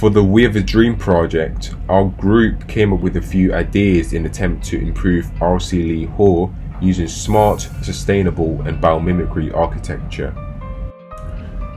For the We Have a Dream project, our group came up with a few ideas in an attempt to improve RC Lee Hall using smart, sustainable and biomimicry architecture.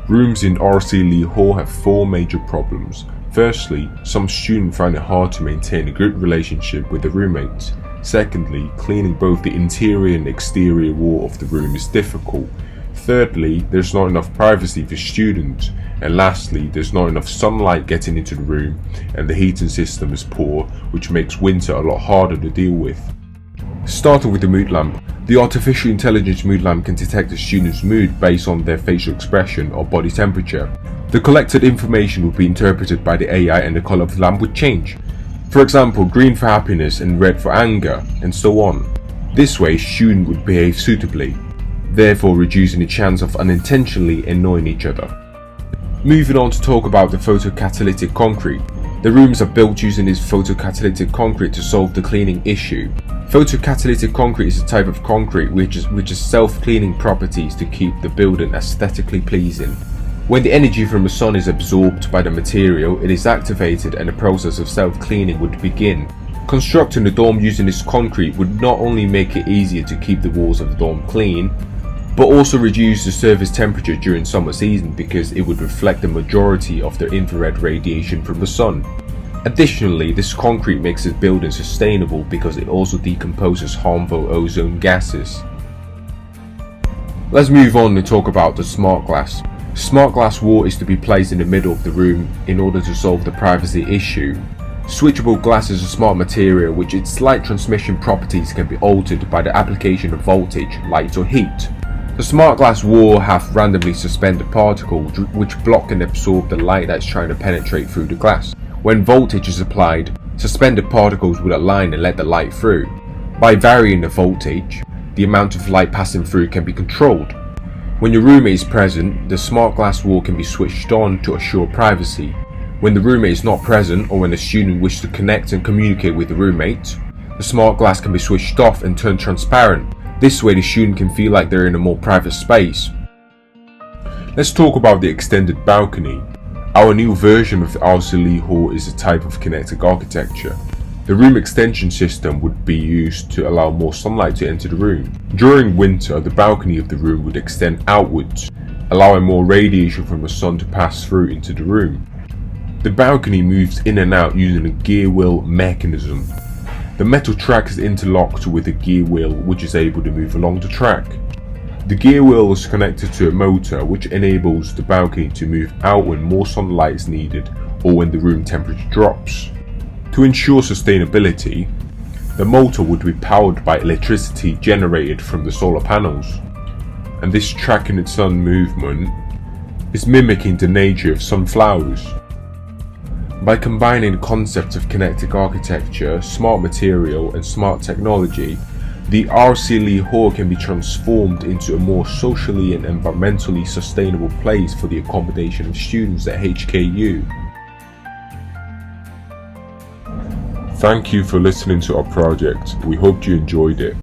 Rooms in RC Lee Hall have four major problems. Firstly, some students find it hard to maintain a good relationship with their roommates. Secondly, cleaning both the interior and exterior wall of the room is difficult. Thirdly, there's not enough privacy for students. And lastly, there's not enough sunlight getting into the room and the heating system is poor, which makes winter a lot harder to deal with. Starting with the mood lamp. The artificial intelligence mood lamp can detect a student's mood based on their facial expression or body temperature. The collected information would be interpreted by the AI and the color of the lamp would change. For example, green for happiness and red for anger, and so on. This way, students would behave suitably, therefore reducing the chance of unintentionally annoying each other. Moving on to talk about the photocatalytic concrete. The rooms are built using this photocatalytic concrete to solve the cleaning issue. Photocatalytic concrete is a type of concrete which has self-cleaning properties to keep the building aesthetically pleasing. When the energy from the sun is absorbed by the material, it is activated and the process of self-cleaning would begin. Constructing the dorm using this concrete would not only make it easier to keep the walls of the dorm clean, but also reduce the surface temperature during summer season because it would reflect the majority of the infrared radiation from the sun. Additionally, this concrete makes the building sustainable because it also decomposes harmful ozone gases. Let's move on and talk about the smart glass. Smart glass wall is to be placed in the middle of the room in order to solve the privacy issue. Switchable glass is a smart material which its light transmission properties can be altered by the application of voltage, light or heat. The smart glass wall have randomly suspended particles which block and absorb the light that is trying to penetrate through the glass. When voltage is applied, suspended particles will align and let the light through. By varying the voltage, the amount of light passing through can be controlled. When your roommate is present, the smart glass wall can be switched on to assure privacy. When the roommate is not present or when the student wishes to connect and communicate with the roommate, the smart glass can be switched off and turned transparent. This way the student can feel like they're in a more private space. Let's talk about the extended balcony. Our new version of the RC Lee Hall is a type of kinetic architecture. The room extension system would be used to allow more sunlight to enter the room. During winter, the balcony of the room would extend outwards, allowing more radiation from the sun to pass through into the room. The balcony moves in and out using a gear wheel mechanism. The metal track is interlocked with a gear wheel which is able to move along the track. The gear wheel is connected to a motor which enables the balcony to move out when more sunlight is needed or when the room temperature drops. To ensure sustainability, the motor would be powered by electricity generated from the solar panels, and this tracking its sun movement is mimicking the nature of sunflowers. By combining the concepts of kinetic architecture, smart material and smart technology, the RC Lee Hall can be transformed into a more socially and environmentally sustainable place for the accommodation of students at HKU. Thank you for listening to our project. We hope you enjoyed it.